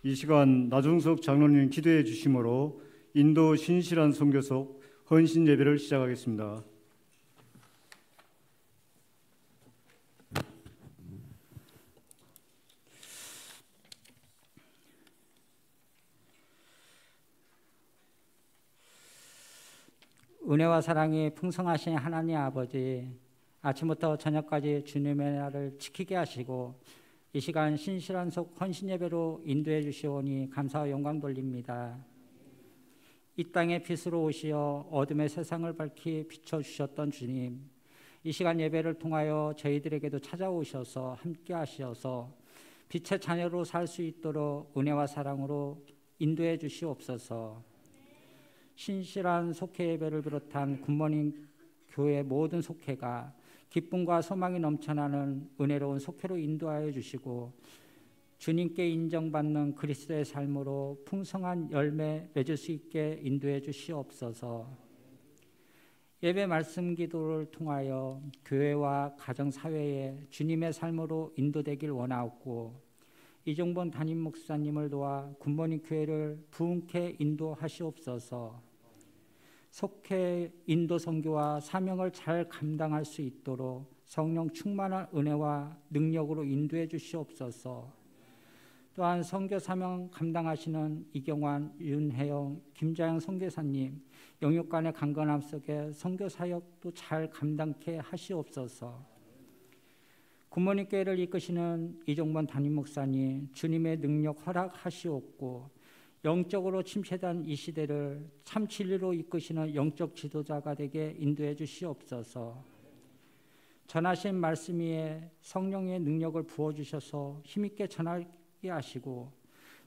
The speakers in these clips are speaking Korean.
이 시간 나중석 장로님 기도해 주심으로 인도 신실한 선교속 헌신 예배를 시작하겠습니다. 은혜와 사랑이 풍성하신 하나님 아버지, 아침부터 저녁까지 주님의 날을 지키게 하시고 이 시간 신실한 속 헌신 예배로 인도해 주시오니 감사와 영광 돌립니다. 이 땅의 빛으로 오시어 어둠의 세상을 밝히 비춰주셨던 주님, 이 시간 예배를 통하여 저희들에게도 찾아오셔서 함께 하시어서 빛의 자녀로 살 수 있도록 은혜와 사랑으로 인도해 주시옵소서. 신실한 속회 예배를 비롯한 굿모닝 교회 모든 속회가 기쁨과 소망이 넘쳐나는 은혜로운 속회로 인도하여 주시고 주님께 인정받는 그리스도의 삶으로 풍성한 열매 맺을 수 있게 인도해 주시옵소서. 예배 말씀 기도를 통하여 교회와 가정사회에 주님의 삶으로 인도되길 원하옵고 이종본 담임 목사님을 도와 굿모닝 교회를 부흥케 인도하시옵소서. 속회 인도 선교와 사명을 잘 감당할 수 있도록 성령 충만한 은혜와 능력으로 인도해 주시옵소서. 또한 선교 사명 감당하시는 이경환, 윤혜영, 김자영 선교사님 영육간의 강건함 속에 선교 사역도 잘 감당케 하시옵소서. 굿모닝 교회를 이끄시는 이종본 담임 목사님 주님의 능력 허락하시옵고 영적으로 침체된 이 시대를 참 진리로 이끄시는 영적 지도자가 되게 인도해 주시옵소서. 전하신 말씀 위에 성령의 능력을 부어주셔서 힘있게 전하게 하시고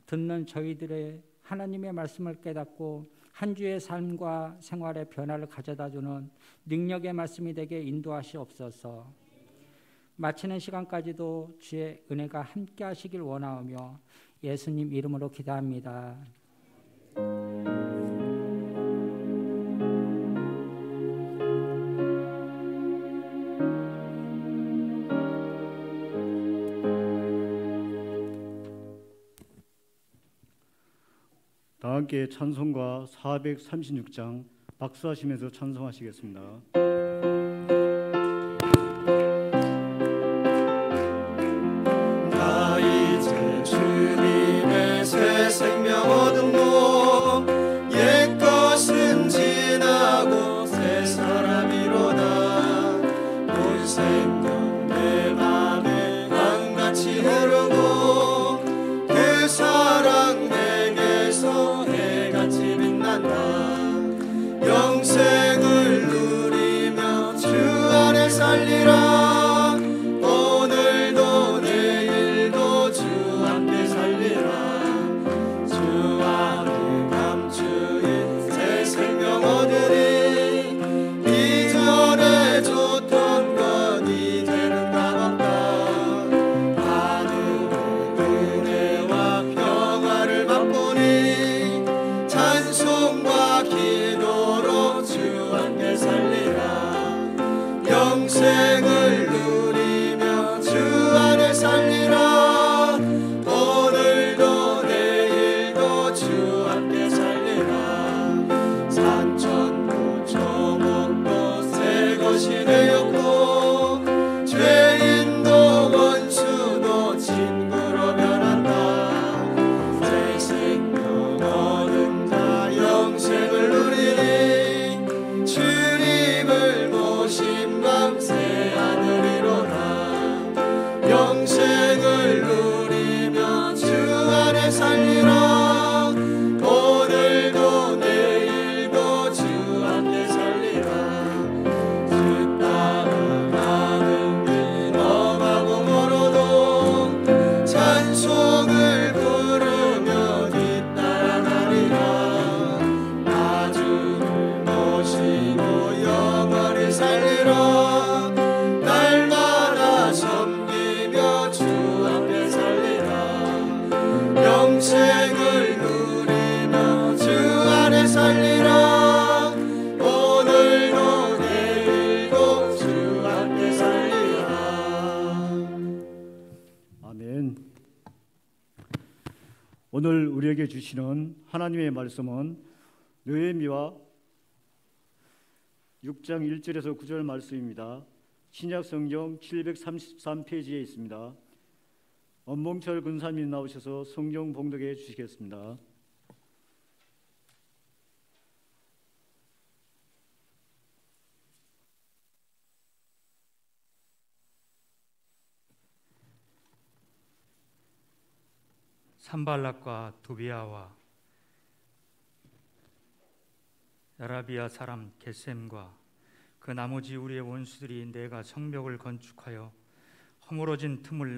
듣는 저희들의 하나님의 말씀을 깨닫고 한 주의 삶과 생활의 변화를 가져다주는 능력의 말씀이 되게 인도하시옵소서. 마치는 시간까지도 주의 은혜가 함께 하시길 원하오며 예수님 이름으로 기도합니다. 다 함께 찬송가 436장 박수하시면서 찬송하시겠습니다. 생명 얻음로 옛것은 지나고 새 사람이로다. 온 생명 내 맘에 강같이 흐르고 그 사랑 내게서 해같이 빛난다. 영생을 누리며 주 안에 살리라. 오늘도 내일도 주 함께 살리라. 영생을 누리며 주 안에 살리라. 오늘도 내일도 주 함께 살리라. 산천도 조목도 새 것이 되었고 죄인도 원수도 친구로 변한다. 새 생명 얻은 자 영생을 누리니 주님을 모신 새 하늘이로다. 영생을 누리며 주 안에 살리라. 오늘도 내일도 주 함께 살리라. 주 따라가는 길 험하고 멀어도 찬송을 부르며 뒤따라가리라. 나 주를 모시고 영원히 살리라. 날마다 섬기며 주 오늘 우리에게 주시는 하나님의 말씀은 느헤미야 6장 1절에서 9절 말씀입니다. 신약 성경 733페이지에 있습니다. 엄봉철 근사님 나오셔서 성경 봉독해 주시겠습니다. 산발락과 도비아와 아라비아 사람 겟셈과 그 나머지 우리의 원수들이 내가 성벽을 건축하여 허물어진 틈을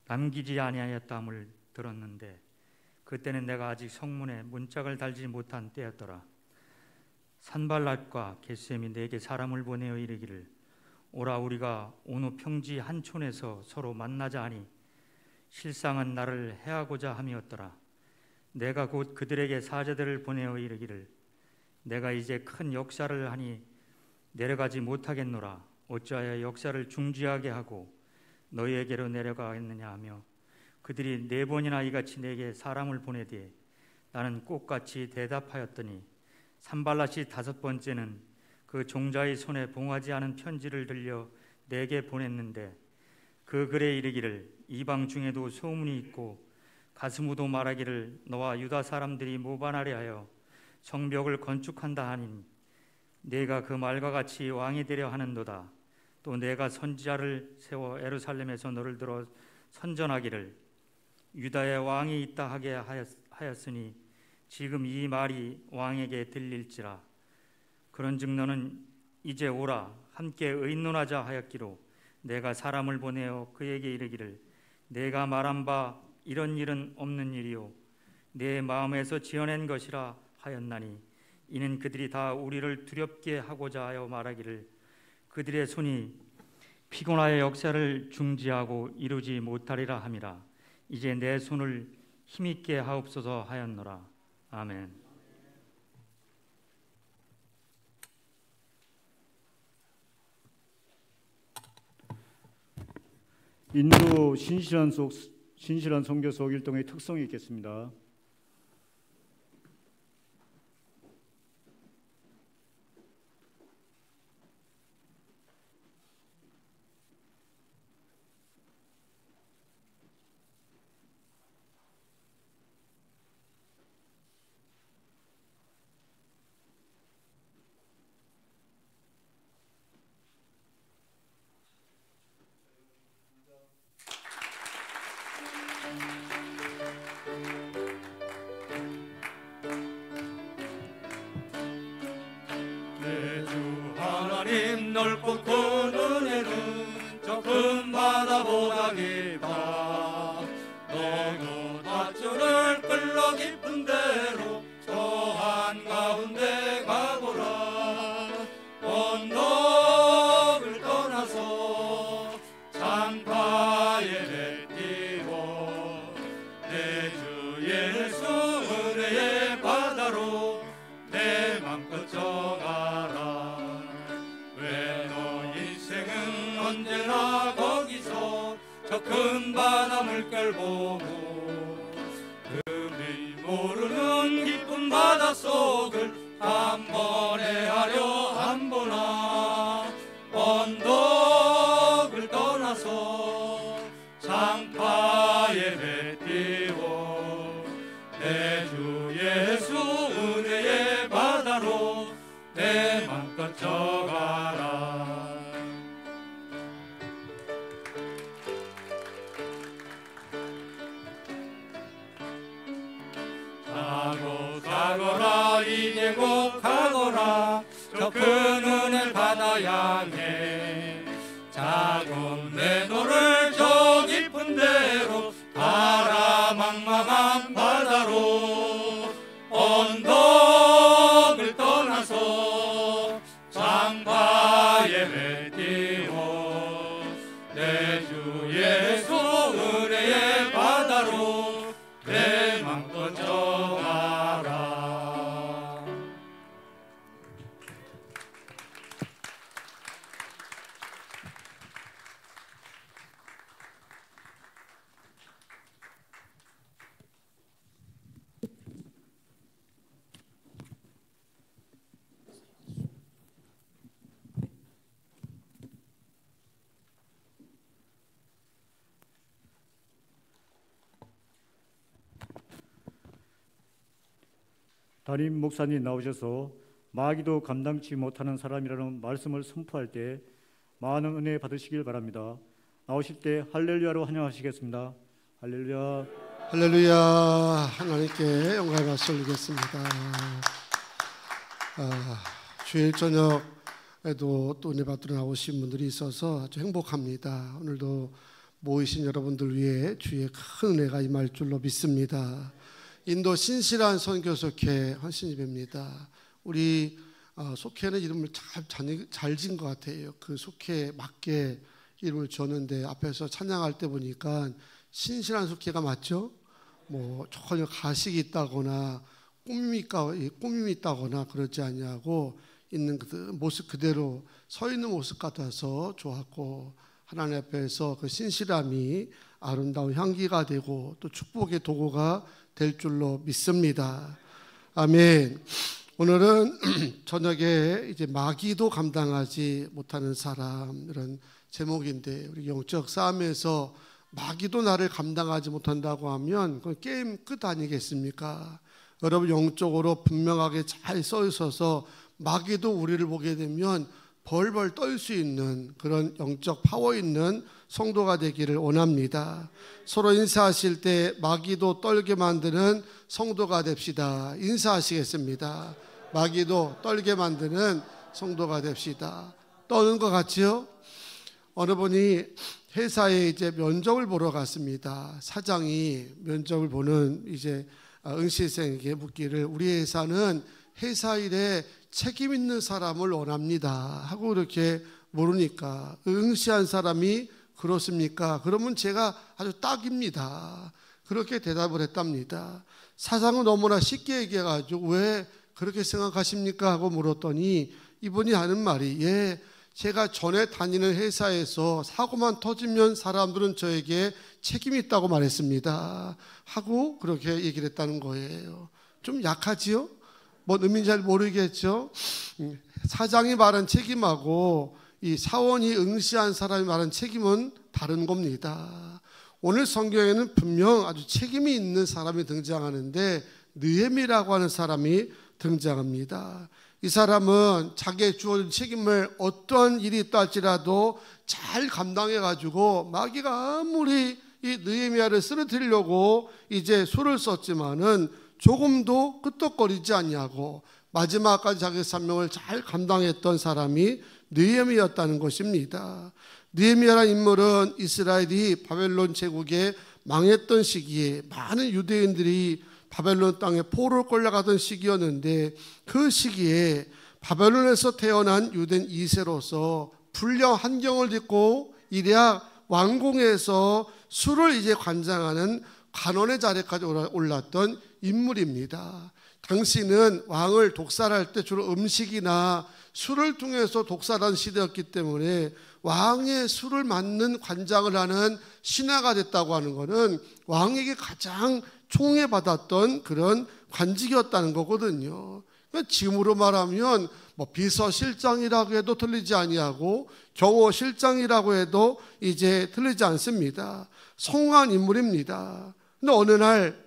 남기지 아니하였다함을 들었는데 그때는 내가 아직 성문에 문짝을 달지 못한 때였더라. 산발락과 겟셈이 내게 사람을 보내어 이르기를 오라 우리가 어느 평지 한 촌에서 서로 만나자 하니 실상은 나를 해하고자 함이었더라. 내가 곧 그들에게 사자들을 보내어 이르기를 내가 이제 큰 역사를 하니 내려가지 못하겠노라. 어찌하여 역사를 중지하게 하고 너희에게로 내려가겠느냐 하며 그들이 4번이나 이같이 내게 사람을 보내되 나는 꼭같이 대답하였더니 산발락이 5번째는 그 종자의 손에 봉하지 않은 편지를 들려 내게 보냈는데 그 글에 이르기를 이방 중에도 소문이 있고 가스무도 말하기를 너와 유다 사람들이 모반하려 하여 성벽을 건축한다 하니 내가 그 말과 같이 왕이 되려 하는도다. 또 내가 선지자를 세워 예루살렘에서 너를 들어 선전하기를 유다에 왕이 있다 하게 하였으니 지금 이 말이 왕에게 들릴지라. 그런즉 너는 이제 오라 함께 의논하자 하였기로 내가 사람을 보내어 그에게 이르기를 내가 말한 바 이런 일은 없는 일이요 내 마음에서 지어낸 것이라 하였나니 이는 그들이 다 우리를 두렵게 하고자 하여 말하기를 그들의 손이 피곤하여 역사를 중지하고 이루지 못하리라 함이라. 이제 내 손을 힘있게 하옵소서 하였노라. 아멘. 인도 신실한 선교 속 일동의 특성이 있겠습니다. 넓고 큰 은혜는 저 큰 바다보다 깊다. 너도 밧줄을 끌러 깊은 데로 저 한가운데 가보라. 언덕을 떠나서 장파에 뱉기고 내 주 예수 은혜의 바다로 내 맘껏 정하라. 언제나 거기서 저 큰 바다 물결 보고 금이 모르는 깊은 바다 속을 한 번에 하려 한 보나. 언덕을 떠나서 장파에 뱉기고 내 주 예수 은혜의 바다로 내 맘껏 저가라. 가거라 이제 곧 가거라 저 큰 은혜를 바다 향해. 작은 내 노를 저 깊은 데로 가라 망망한 바다로. 언덕을 떠나서 장파에 뱉기고 내 주 예수 은혜의 바다로 내 맘껏 정하라. 담임 목사님 나오셔서 마귀도 감당치 못하는 사람이라는 말씀을 선포할 때 많은 은혜 받으시길 바랍니다. 나오실 때 할렐루야로 환영하시겠습니다. 할렐루야. 할렐루야. 하나님께 영광의 박수 올리겠습니다. 주일 저녁에도 또 은혜 받으러 나오신 분들이 있어서 아주 행복합니다. 오늘도 모이신 여러분들 위해 주의 큰 은혜가 임할 줄로 믿습니다. 인도 신실한 선교 속회 헌신예배입니다. 우리 속회는 이름을 잘 지은 것 같아요. 그 속회에 맞게 이름을 줬는데 앞에서 찬양할 때 보니까 신실한 속회가 맞죠? 뭐 전혀 가식이 있다거나 꾸밈이 있다거나 그러지 않냐고 있는 그 모습 그대로 서 있는 모습 같아서 좋았고, 하나님 앞에서 그 신실함이 아름다운 향기가 되고 또 축복의 도구가 될 줄로 믿습니다. 아멘. 오늘은 저녁에 이제 마귀도 감당하지 못하는 사람, 이런 제목인데, 우리 영적 싸움에서 마귀도 나를 감당하지 못한다고 하면 그건 게임 끝 아니겠습니까? 여러분 영적으로 분명하게 잘 써 있어서 마귀도 우리를 보게 되면 벌벌 떨 수 있는 그런 영적 파워 있는 성도가 되기를 원합니다. 서로 인사하실 때 마귀도 떨게 만드는 성도가 됩시다. 인사하시겠습니다. 마귀도 떨게 만드는 성도가 됩시다. 떠는 것 같지요? 어느 분이 회사에 이제 면접을 보러 갔습니다. 사장이 면접을 보는 이제 응시생에게 묻기를, 우리 회사는 회사 일에 책임 있는 사람을 원합니다 하고 이렇게 물으니까 응시한 사람이 그렇습니까? 그러면 제가 아주 딱입니다. 그렇게 대답을 했답니다. 사장은 너무나 쉽게 얘기해가지고 왜 그렇게 생각하십니까? 하고 물었더니 이분이 하는 말이, 제가 전에 다니는 회사에서 사고만 터지면 사람들은 저에게 책임이 있다고 말했습니다 하고 그렇게 얘기를 했다는 거예요. 좀 약하지요? 뭔 의미인지 잘 모르겠죠? 사장이 말한 책임하고 이 사원이 응시한 사람이 말한 책임은 다른 겁니다. 오늘 성경에는 분명 아주 책임이 있는 사람이 등장하는데 느헤미라고 하는 사람이 등장합니다. 이 사람은 자기의 주어진 책임을 어떤 일이 있다 할지라도 잘 감당해가지고 마귀가 아무리 이 느헤미야를 쓰러뜨리려고 이제 수를 썼지만은 조금도 끄떡거리지 않냐고 마지막까지 자기의 사명을 잘 감당했던 사람이 느헤미야였다는 것입니다. 느헤미야라는 인물은 이스라엘이 바벨론 제국에 망했던 시기에 많은 유대인들이 바벨론 땅에 포로로 끌려가던 시기였는데, 그 시기에 바벨론에서 태어난 유대인 2세로서 불량 환경을 딛고 이래야 왕궁에서 술을 이제 관장하는 관원의 자리까지 올랐던 인물입니다. 당시는 왕을 독살할 때 주로 음식이나 술을 통해서 독살한 시대였기 때문에 왕의 술을 맡는 관장을 하는 신하가 됐다고 하는 것은 왕에게 가장 총애받았던 그런 관직이었다는 거거든요. 그러니까 지금으로 말하면 뭐 비서실장이라고 해도 틀리지 아니하고 경호실장이라고 해도 이제 틀리지 않습니다. 성공한 인물입니다. 근데 어느 날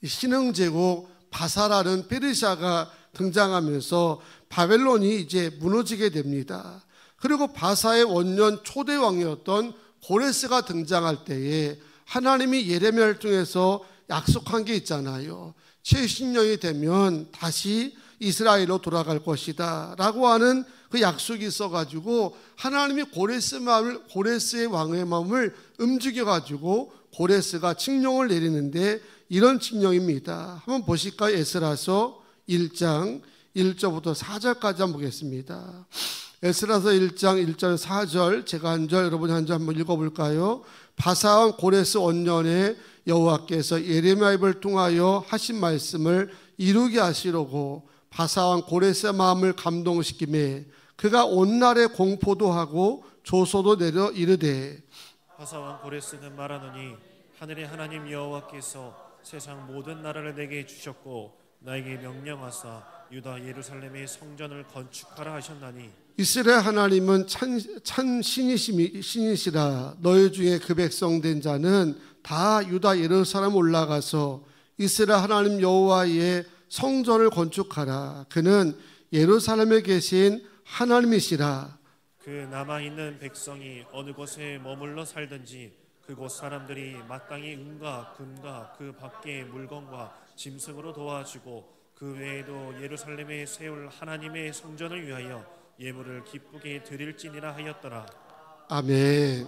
신흥제국 바사라는 페르시아가 등장하면서 바벨론이 이제 무너지게 됩니다. 그리고 바사의 원년 초대 왕이었던 고레스가 등장할 때에 하나님이 예레미야를 통해서 약속한 게 있잖아요. 70년이 되면 다시 이스라엘로 돌아갈 것이다 라고 하는 그 약속이 있어가지고 하나님이 고레스의 왕의 마음을 움직여가지고 고레스가 칙령을 내리는데, 이런 칙령입니다. 한번 보실까요? 에스라서 1장 1절부터 4절까지 한번 보겠습니다. 에스라서 1장 1절 4절, 제가 한 절 여러분이 한 절 한번 읽어볼까요? 바사왕 고레스 원년에 여호와께서 예레미야 입을 통하여 하신 말씀을 이루게 하시려고 바사왕 고레스의 마음을 감동시키매 그가 온 날에 공포도 하고 조소도 내려 이르되, 바사왕 고레스는 말하노니 하늘의 하나님 여호와께서 세상 모든 나라를 내게 주셨고 나에게 명령하사 유다 예루살렘의 성전을 건축하라 하셨나니, 이스라엘 하나님은 참 신이시라. 너희 중에 그 백성 된 자는 다 유다 예루살렘 올라가서 이스라엘 하나님 여호와의 성전을 건축하라. 그는 예루살렘에 계신 하나님이시라. 그 남아있는 백성이 어느 곳에 머물러 살든지 그곳 사람들이 마땅히 은과 금과 그 밖의 물건과 짐승으로 도와주고 그 외에도 예루살렘에 세울 하나님의 성전을 위하여 예물을 기쁘게 드릴지니라 하였더라. 아멘.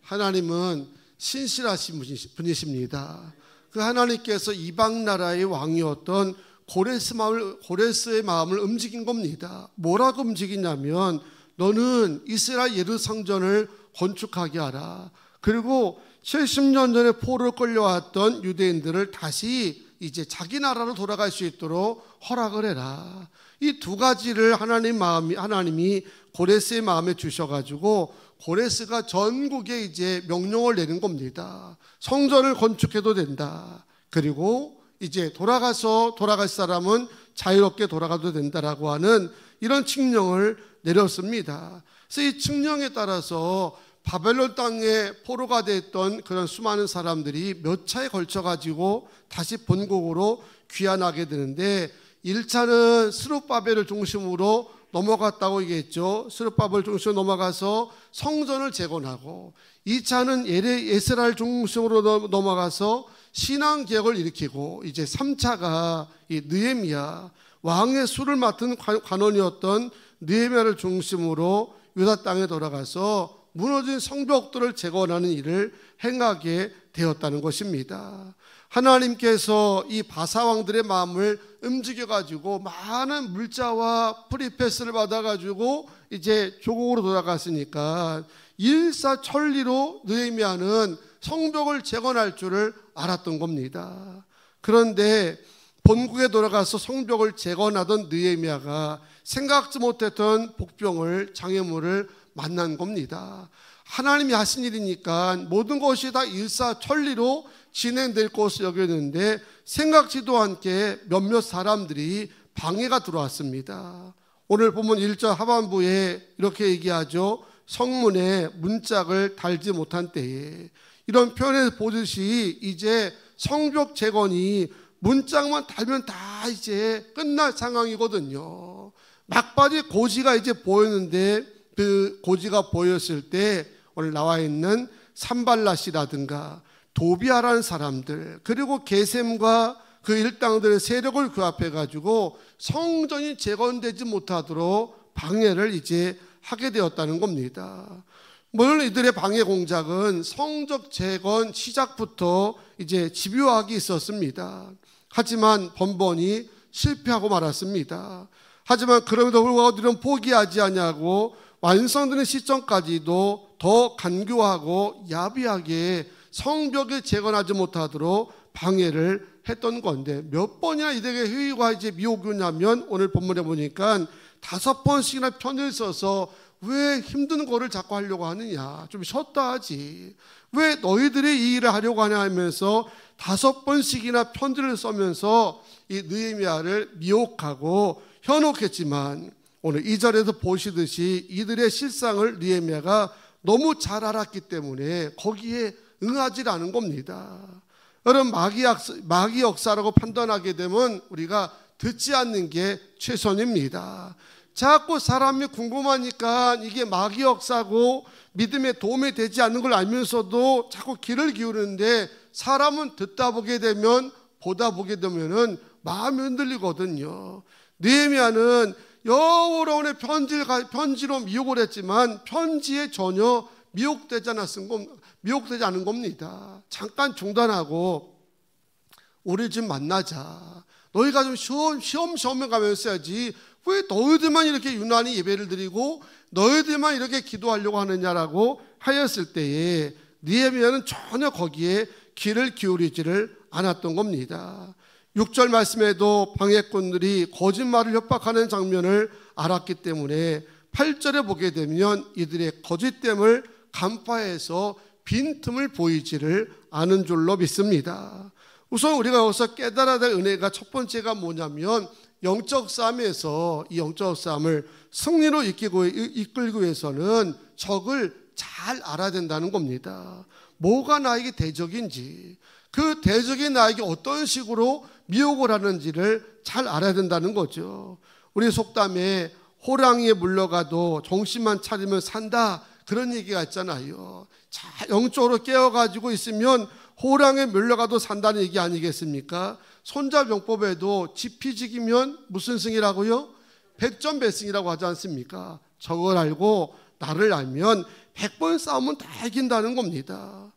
하나님은 신실하신 분이십니다. 그 하나님께서 이방 나라의 왕이었던 고레스의 마음을 움직인 겁니다. 뭐라고 움직이냐면 너는 이스라엘 예루성전을 건축하게 하라. 그리고 70년 전에 포로로 끌려왔던 유대인들을 다시 이제 자기 나라로 돌아갈 수 있도록 허락을 해라. 이 두 가지를 하나님이 고레스의 마음에 주셔가지고 고레스가 전국에 이제 명령을 내는 겁니다. 성전을 건축해도 된다. 그리고 이제 돌아갈 사람은 자유롭게 돌아가도 된다라고 하는 이런 칙령을 내렸습니다. 그래서 이 칙령에 따라서 바벨론 땅에 포로가 됐던 그런 수많은 사람들이 몇 차에 걸쳐가지고 다시 본국으로 귀환하게 되는데 1차는 스룹바벨을 중심으로 넘어갔다고 얘기했죠. 스룹바벨 중심으로 넘어가서 성전을 재건하고 2차는 에스라를 중심으로 넘어가서 신앙개혁을 일으키고 이제 3차가 이 느헤미야 왕의 수를 맡은 관원이었던 느헤미야를 중심으로 유다 땅에 돌아가서 무너진 성벽들을 재건하는 일을 행하게 되었다는 것입니다. 하나님께서 이 바사왕들의 마음을 움직여가지고 많은 물자와 프리패스를 받아가지고 이제 조국으로 돌아갔으니까 일사천리로 느헤미야는 성벽을 재건할 줄을 알았던 겁니다. 그런데 본국에 돌아가서 성벽을 재건하던 느헤미야가 생각지 못했던 복병을 장애물을 만난 겁니다. 하나님이 하신 일이니까 모든 것이 다 일사천리로 진행될 것을 여겼는데 생각지도 않게 몇몇 사람들이 방해가 들어왔습니다. 오늘 보면 1절 하반부에 이렇게 얘기하죠. 성문에 문짝을 달지 못한 때에. 이런 표현에서 보듯이 이제 성벽 재건이 문짝만 달면 다 이제 끝날 상황이거든요. 막바지 고지가 이제 보였는데 그 고지가 보였을 때 오늘 나와 있는 산발랏이라든가 도비아라는 사람들 그리고 게셈과 그 일당들의 세력을 규합해 가지고 성전이 재건되지 못하도록 방해를 이제 하게 되었다는 겁니다. 물론 이들의 방해 공작은 성적 재건 시작부터 이제 집요하게 있었습니다. 하지만 번번이 실패하고 말았습니다. 하지만 그럼에도 불구하고 그들은 포기하지 않냐고 완성되는 시점까지도 더 간교하고 야비하게 성벽을 재건하지 못하도록 방해를 했던 건데 몇 번이나 이들에게 회의와 이제 미혹이 오냐면 오늘 본문에 보니까 5번씩이나 편을 써서 왜 힘든 거를 자꾸 하려고 하느냐 좀 쉬었다 하지 왜 너희들이 이 일을 하려고 하냐 하면서 5번씩이나 편지를 써면서 이 느헤미야를 미혹하고 현혹했지만 오늘 2절에서 보시듯이 이들의 실상을 느헤미야가 너무 잘 알았기 때문에 거기에 응하지 않은 겁니다. 여러분 마귀 역사라고 판단하게 되면 우리가 듣지 않는 게 최선입니다. 자꾸 사람이 궁금하니까 이게 마귀 역사고 믿음에 도움이 되지 않는 걸 알면서도 자꾸 귀를 기울이는데 사람은 듣다 보게 되면 보다 보게 되면은 마음이 흔들리거든요. 느헤미야는 여러 번의 편지로 미혹을 했지만 편지에 전혀 미혹되지 않은 겁니다. 잠깐 중단하고 우리 좀 만나자. 너희가 좀 시험시험해 가면서 해야지. 왜 너희들만 이렇게 유난히 예배를 드리고 너희들만 이렇게 기도하려고 하느냐라고 하였을 때에 느헤미야는 전혀 거기에 귀를 기울이지를 않았던 겁니다. 6절 말씀에도 방해꾼들이 거짓말을 협박하는 장면을 알았기 때문에 8절에 보게 되면 이들의 거짓됨을 간파해서 빈틈을 보이지를 않은 줄로 믿습니다. 우선 우리가 여기서 깨달아야 될 은혜가 첫 번째가 뭐냐면 영적 싸움에서 이 영적 싸움을 승리로 이끌기 위해서는 적을 잘 알아야 된다는 겁니다. 뭐가 나에게 대적인지 그 대적이 나에게 어떤 식으로 미혹을 하는지를 잘 알아야 된다는 거죠. 우리 속담에 호랑이에 물려가도 정신만 차리면 산다, 그런 얘기가 있잖아요. 자, 영적으로 깨어가지고 있으면 호랑이에 물려가도 산다는 얘기 아니겠습니까? 손자병법에도 지피지기면 무슨 승이라고요? 백전백승이라고 하지 않습니까? 저걸 알고 나를 알면 100번 싸우면 다 이긴다는 겁니다.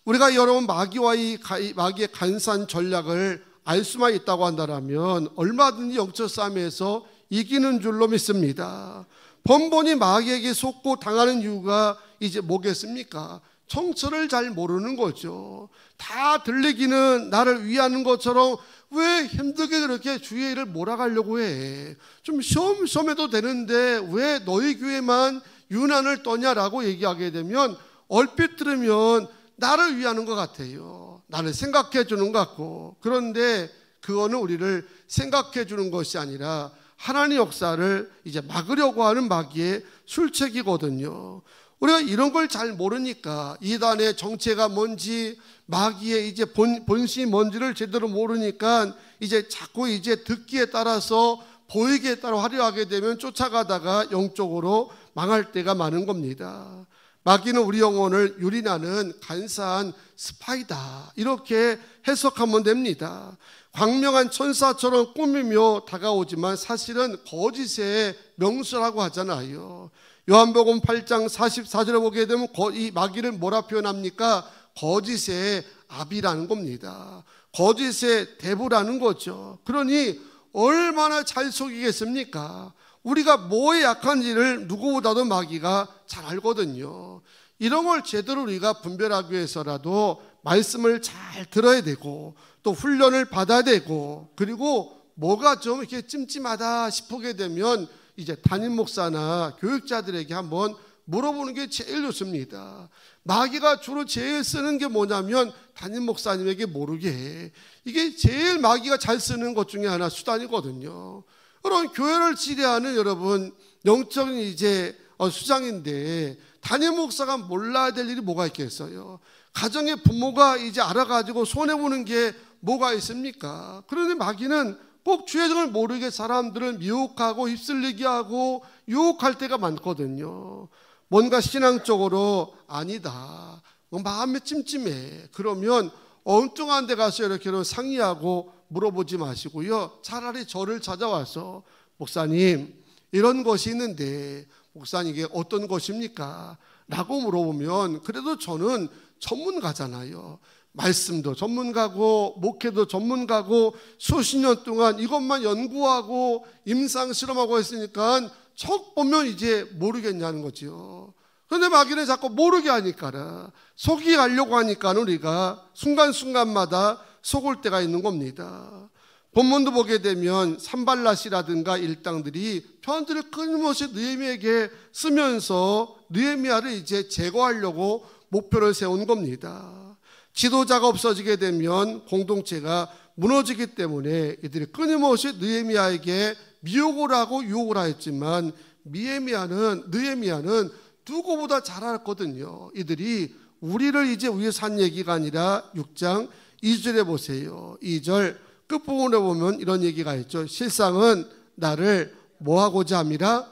우리가 여러분 마귀의 간사한 전략을 알 수만 있다고 한다면 얼마든지 영적 싸움에서 이기는 줄로 믿습니다. 번번이 마귀에게 속고 당하는 이유가 이제 뭐겠습니까? 정체를 잘 모르는 거죠. 다 들리기는 나를 위하는 것처럼 왜 힘들게 그렇게 주의 일을 몰아가려고 해? 좀 쉬엄쉬엄해도 되는데 왜 너희 교회만 유난을 떠냐라고 얘기하게 되면 얼핏 들으면 나를 위하는 것 같아요. 나를 생각해 주는 것 같고. 그런데 그거는 우리를 생각해 주는 것이 아니라 하나님의 역사를 이제 막으려고 하는 마귀의 술책이거든요. 우리가 이런 걸 잘 모르니까, 이단의 정체가 뭔지, 마귀의 이제 본심이 뭔지를 제대로 모르니까 이제 자꾸 이제 듣기에 따라서 보이기에 따라 화려하게 되면 쫓아가다가 영적으로 망할 때가 많은 겁니다. 마귀는 우리 영혼을 유린하는 간사한 스파이다, 이렇게 해석하면 됩니다. 광명한 천사처럼 꾸미며 다가오지만 사실은 거짓의 명수라고 하잖아요. 요한복음 8장 44절에 보게 되면 이 마귀를 뭐라 표현합니까? 거짓의 아비라는 겁니다. 거짓의 대부라는 거죠. 그러니 얼마나 잘 속이겠습니까? 우리가 뭐에 약한지를 누구보다도 마귀가 잘 알거든요. 이런 걸 제대로 우리가 분별하기 위해서라도 말씀을 잘 들어야 되고, 또 훈련을 받아야 되고, 그리고 뭐가 좀 이렇게 찜찜하다 싶게 되면 이제 담임 목사나 교육자들에게 한번 물어보는 게 제일 좋습니다. 마귀가 주로 제일 쓰는 게 뭐냐면 담임 목사님에게 모르게 해. 이게 제일 마귀가 잘 쓰는 것 중에 하나 수단이거든요. 그럼 교회를 지배하는 여러분 영적인 이제 수장인데 담임 목사가 몰라야 될 일이 뭐가 있겠어요? 가정의 부모가 이제 알아가지고 손해보는 게 뭐가 있습니까? 그런데 마귀는 꼭 주의 정을 모르게 사람들을 미혹하고 휩쓸리게 하고 유혹할 때가 많거든요. 뭔가 신앙적으로 아니다, 마음이 찜찜해, 그러면 엉뚱한 데 가서 이렇게 상의하고 물어보지 마시고요, 차라리 저를 찾아와서 목사님 이런 것이 있는데 목사님 이게 어떤 것입니까? 라고 물어보면 그래도 저는 전문가잖아요. 말씀도 전문가고 목회도 전문가고 수십 년 동안 이것만 연구하고 임상 실험하고 했으니까 척 보면 이제 모르겠냐는 거죠. 그런데 마귀는 자꾸 모르게 하니까, 속이게 하려고 하니까 우리가 순간순간마다 속을 때가 있는 겁니다. 본문도 보게 되면 산발랏이라든가 일당들이 편지를 끊임없이 느헤미야에게 쓰면서 느헤미야를 이제 제거하려고 목표를 세운 겁니다. 지도자가 없어지게 되면 공동체가 무너지기 때문에 이들이 끊임없이 느헤미야에게 미혹을 하고 유혹을 하였지만 느헤미야는 누구보다 잘 알았거든요. 이들이 우리를 이제 위해서 한 얘기가 아니라 6장 2절에 보세요. 2절 끝부분에 보면 이런 얘기가 있죠. 실상은 나를 뭐하고자 함이라?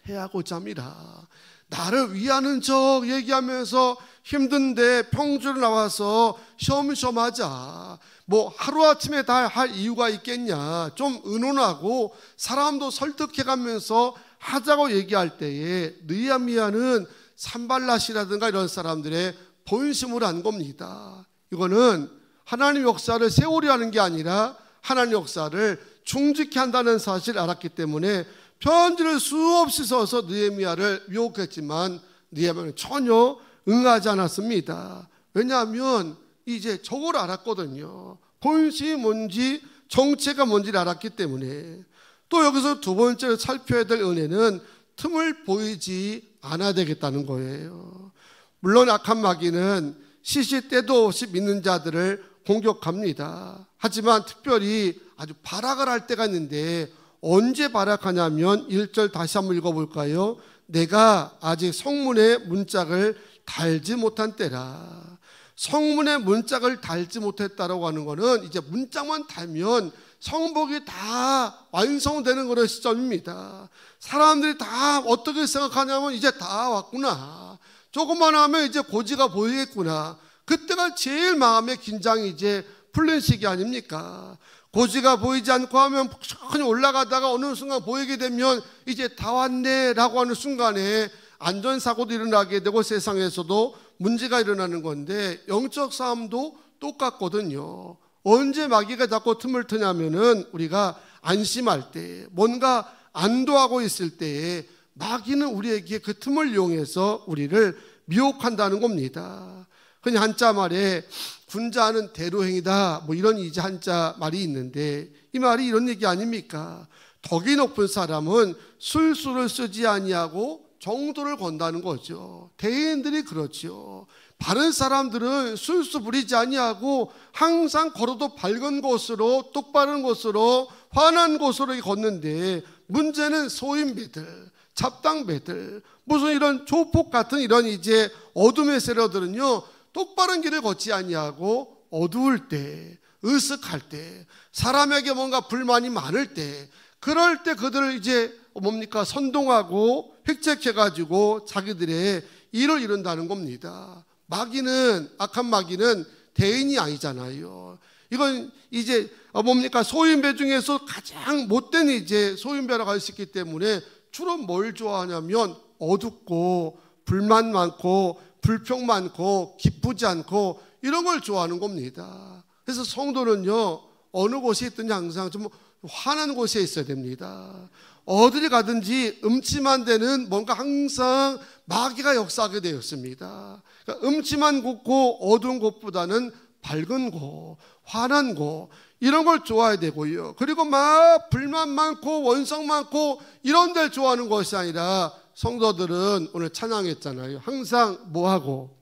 해하고자 함이라. 나를 위하는 척 얘기하면서 힘든데 평주를 나와서 쉬엄쉬엄 하자, 뭐 하루아침에 다 할 이유가 있겠냐, 좀 의논하고 사람도 설득해가면서 하자고 얘기할 때에 느헤미야는 산발랏이라든가 이런 사람들의 본심을 안 겁니다. 이거는 하나님 역사를 세우려 하는 게 아니라 하나님 역사를 중지케 한다는 사실을 알았기 때문에 편지를 수없이 써서 느헤미야를 유혹했지만 느헤미야는 전혀 응하지 않았습니다. 왜냐하면 이제 저걸 알았거든요. 본심이 뭔지 정체가 뭔지를 알았기 때문에. 또 여기서 두 번째로 살펴야 될 은혜는 틈을 보이지 않아야 되겠다는 거예요. 물론 악한 마귀는 시시 때도 없이 믿는 자들을 공격합니다. 하지만 특별히 아주 발악을 할 때가 있는데 언제 발악하냐면 1절 다시 한번 읽어볼까요? 내가 아직 성문에 문짝을 달지 못한 때라. 성문에 문짝을 달지 못했다라고 하는 것은 이제 문짝만 달면 성복이 다 완성되는 그런 시점입니다. 사람들이 다 어떻게 생각하냐면 이제 다 왔구나, 조금만 하면 이제 고지가 보이겠구나, 그때가 제일 마음의 긴장이 이제 풀린 시기 아닙니까? 고지가 보이지 않고 하면 천천히 올라가다가 어느 순간 보이게 되면 이제 다 왔네 라고 하는 순간에 안전사고도 일어나게 되고 세상에서도 문제가 일어나는 건데, 영적 싸움도 똑같거든요. 언제 마귀가 자꾸 틈을 트냐면은 우리가 안심할 때, 뭔가 안도하고 있을 때에 마귀는 우리에게 그 틈을 이용해서 우리를 미혹한다는 겁니다. 그냥 한자 말에 군자는 대로행이다, 뭐 이런 이제 한자 말이 있는데, 이 말이 이런 얘기 아닙니까? 덕이 높은 사람은 술수를 쓰지 아니하고 정도를 건다는 거죠. 대인들이 그렇죠. 바른 사람들은 술수 부리지 아니하고 항상 걸어도 밝은 곳으로, 똑바른 곳으로, 환한 곳으로 걷는데, 문제는 소인배들, 잡당배들, 무슨 이런 조폭 같은 이런 이제 어둠의 세력들은요, 똑바른 길을 걷지 아니하고 어두울 때, 으슥할 때, 사람에게 뭔가 불만이 많을 때, 그럴 때 그들을 이제 뭡니까? 선동하고 획책해가지고 자기들의 일을 이룬다는 겁니다. 마귀는, 악한 마귀는 대인이 아니잖아요. 이건 이제 뭡니까? 소인배 중에서 가장 못된 이제 소인배라고 할 수 있기 때문에 주로 뭘 좋아하냐면 어둡고 불만 많고 불평 많고 기쁘지 않고 이런 걸 좋아하는 겁니다. 그래서 성도는요, 어느 곳에 있든지 항상 좀 환한 곳에 있어야 됩니다. 어딜 가든지 음침한 데는 뭔가 항상 마귀가 역사하게 되었습니다. 그러니까 음침한 곳고 어두운 곳보다는 밝은 곳, 환한 곳, 이런 걸 좋아해야 되고요. 그리고 막 불만 많고 원성 많고 이런 데를 좋아하는 것이 아니라, 성도들은 오늘 찬양했잖아요. 항상 뭐하고?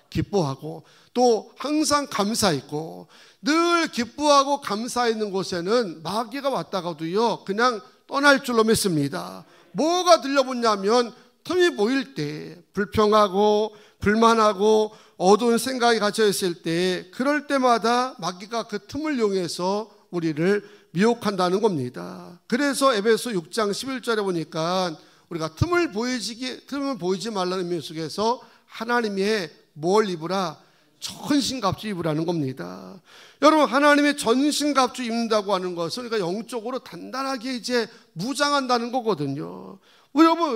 기뻐하고, 또 항상 감사했고, 늘 기뻐하고 감사했는 곳에는 마귀가 왔다가도요 그냥 떠날 줄로 믿습니다. 뭐가 들려붙냐면 틈이 보일 때, 불평하고 불만하고 어두운 생각이 갇혀 있을 때, 그럴 때마다 마귀가 그 틈을 이용해서 우리를 미혹한다는 겁니다. 그래서 에베소 6장 11절에 보니까 우리가 틈을 보이지 말라는 의미 속에서 하나님의 뭘 입으라? 전신갑주 입으라는 겁니다. 여러분, 하나님의 전신갑주 입는다고 하는 것은 우리가 영적으로 단단하게 이제 무장한다는 거거든요. 여러분,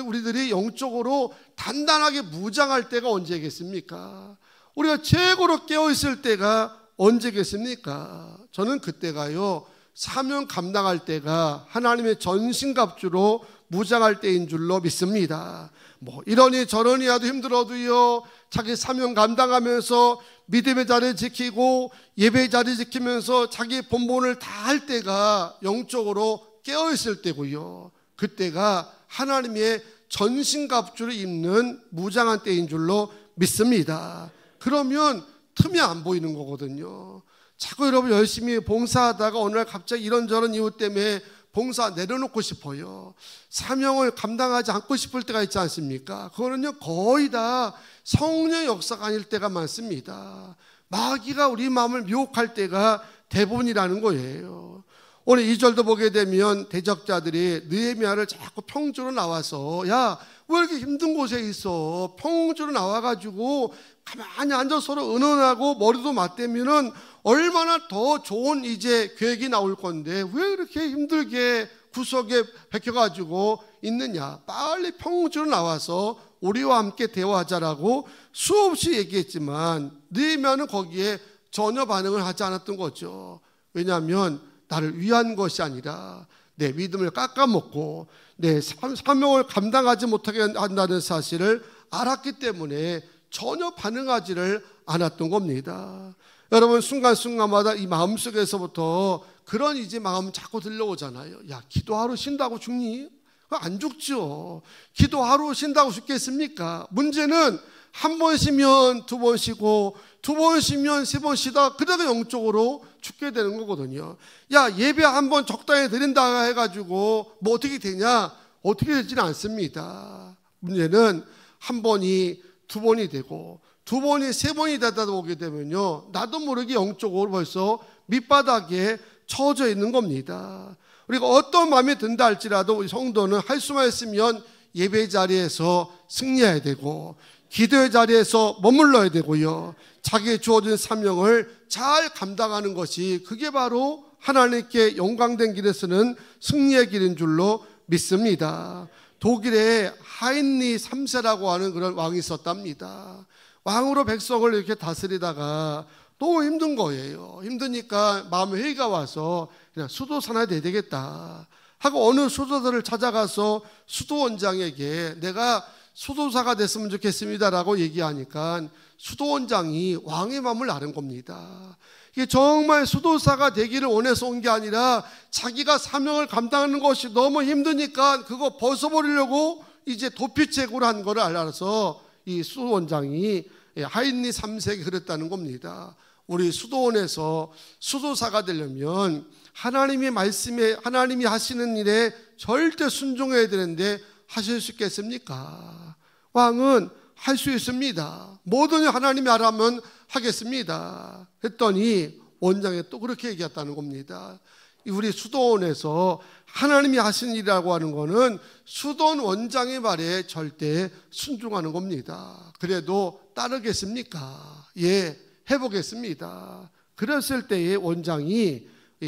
우리들이 영적으로 단단하게 무장할 때가 언제겠습니까? 우리가 최고로 깨어있을 때가 언제겠습니까? 저는 그때가요, 사명 감당할 때가 하나님의 전신갑주로 무장할 때인 줄로 믿습니다. 뭐 이러니 저러니 하도 힘들어도요, 자기 사명 감당하면서 믿음의 자리 지키고 예배의 자리 지키면서 자기 본분을 다 할 때가 영적으로 깨어있을 때고요, 그때가 하나님의 전신갑주를 입는 무장한 때인 줄로 믿습니다. 그러면 틈이 안 보이는 거거든요. 자꾸 여러분 열심히 봉사하다가 어느 날 갑자기 이런저런 이유 때문에 봉사 내려놓고 싶어요. 사명을 감당하지 않고 싶을 때가 있지 않습니까? 그거는요, 거의 다 성령의 역사가 아닐 때가 많습니다. 마귀가 우리 마음을 미혹할 때가 대부분이라는 거예요. 오늘 2절도 보게 되면 대적자들이 느헤미야를 자꾸 평주로 나와서, 야, 왜 이렇게 힘든 곳에 있어? 평주로 나와가지고 가만히 앉아서 서로 의논하고 머리도 맞대면은 얼마나 더 좋은 이제 계획이 나올 건데 왜 이렇게 힘들게 구석에 박혀가지고 있느냐? 빨리 평주로 나와서 우리와 함께 대화하자라고 수없이 얘기했지만 느헤미야는 거기에 전혀 반응을 하지 않았던 거죠. 왜냐하면 나를 위한 것이 아니라 내 믿음을 깎아먹고 내 사명을 감당하지 못하게 한다는 사실을 알았기 때문에 전혀 반응하지를 않았던 겁니다. 여러분, 순간순간마다 이 마음속에서부터 그런 이제 마음 자꾸 들려오잖아요. 야, 기도하러 쉰다고 죽니? 안 죽죠. 기도하러 쉰다고 죽겠습니까? 문제는 한 번 쉬면 두 번 쉬고 두 번 쉬면 세 번 쉬다 그러다 영적으로 죽게 되는 거거든요. 야, 예배 한 번 적당히 드린다 해가지고 뭐 어떻게 되냐? 어떻게 되지는 않습니다. 문제는 한 번이 두 번이 되고 두 번이 세 번이 되다 보게 되면요, 나도 모르게 영적으로 벌써 밑바닥에 처져 있는 겁니다. 우리가 어떤 마음이 든다 할지라도 우리 성도는 할 수만 있으면 예배 자리에서 승리해야 되고 기도의 자리에서 머물러야 되고요, 자기의 주어진 사명을 잘 감당하는 것이 그게 바로 하나님께 영광된 길에서는 승리의 길인 줄로 믿습니다. 독일에 하인리 3세라고 하는 그런 왕이 있었답니다. 왕으로 백성을 이렇게 다스리다가 너무 힘든 거예요. 힘드니까 마음에 회의가 와서 그냥 수도사나 돼야 되겠다 하고 어느 수도사를 찾아가서 수도원장에게 내가 수도사가 됐으면 좋겠습니다라고 얘기하니까 수도원장이 왕의 마음을 아는 겁니다. 이게 정말 수도사가 되기를 원해서 온 게 아니라 자기가 사명을 감당하는 것이 너무 힘드니까 그거 벗어버리려고 이제 도피책으로 한 거를 알아서 이 수도원장이 하인리 3세에게 그랬다는 겁니다. 우리 수도원에서 수도사가 되려면 하나님의 말씀에, 하나님이 하시는 일에 절대 순종해야 되는데 하실 수 있겠습니까? 왕은 할 수 있습니다. 뭐든지 하나님이 하라면 하겠습니다 했더니 원장이 또 그렇게 얘기했다는 겁니다. 우리 수도원에서 하나님이 하신 일이라고 하는 거는 수도원 원장의 말에 절대 순종하는 겁니다. 그래도 따르겠습니까? 예, 해보겠습니다. 그랬을 때에 원장이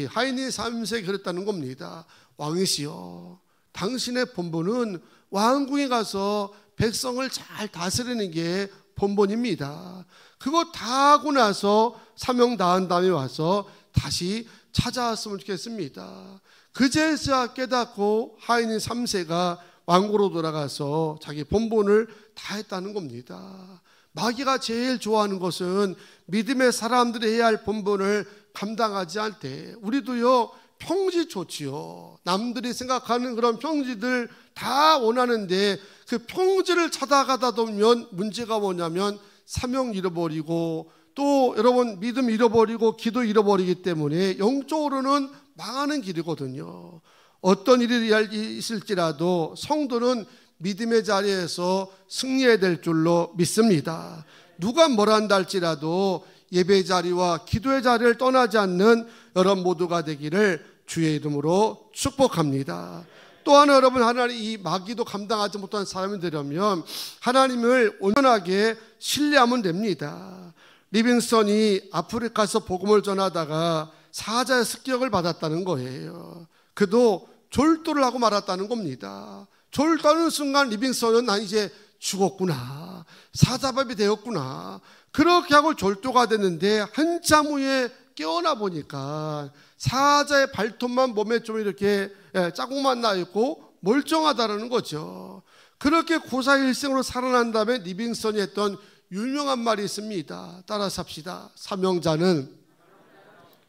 하인리 3세에 그랬다는 겁니다. 왕이시여, 당신의 본분은 왕궁에 가서 백성을 잘 다스리는 게 본분입니다. 그거 다 하고 나서 사명 다한 다음에 와서 다시 찾아왔으면 좋겠습니다. 그제서야 깨닫고 하인리 3세가 왕궁으로 돌아가서 자기 본분을 다 했다는 겁니다. 마귀가 제일 좋아하는 것은 믿음의 사람들이 해야 할 본분을 감당하지 않을 때, 우리도요 평지 좋지요. 남들이 생각하는 그런 평지들 다 원하는데 그 평지를 찾아가다 보면 문제가 뭐냐면 사명 잃어버리고 또 여러분 믿음 잃어버리고 기도 잃어버리기 때문에 영적으로는 망하는 길이거든요. 어떤 일이 있을지라도 성도는 믿음의 자리에서 승리해야 될 줄로 믿습니다. 누가 뭘 한다 할지라도 예배 자리와 기도의 자리를 떠나지 않는 여러분 모두가 되기를 주의 이름으로 축복합니다. 또한 여러분, 하나님 이 마귀도 감당하지 못한 사람이 되려면 하나님을 온전하게 신뢰하면 됩니다. 리빙스턴이 아프리카에서 복음을 전하다가 사자의 습격을 받았다는 거예요. 그도 졸도를 하고 말았다는 겁니다. 졸도하는 순간 리빙스턴은 난 이제 죽었구나, 사자밥이 되었구나, 그렇게 하고 졸도가 됐는데 한참 후에 깨어나 보니까 사자의 발톱만 몸에 좀 이렇게 자국만 나 있고 멀쩡하다는 거죠. 그렇게 고사일생으로 살아난 다음에 리빙스턴이 했던 유명한 말이 있습니다. 따라서 합시다. 사명자는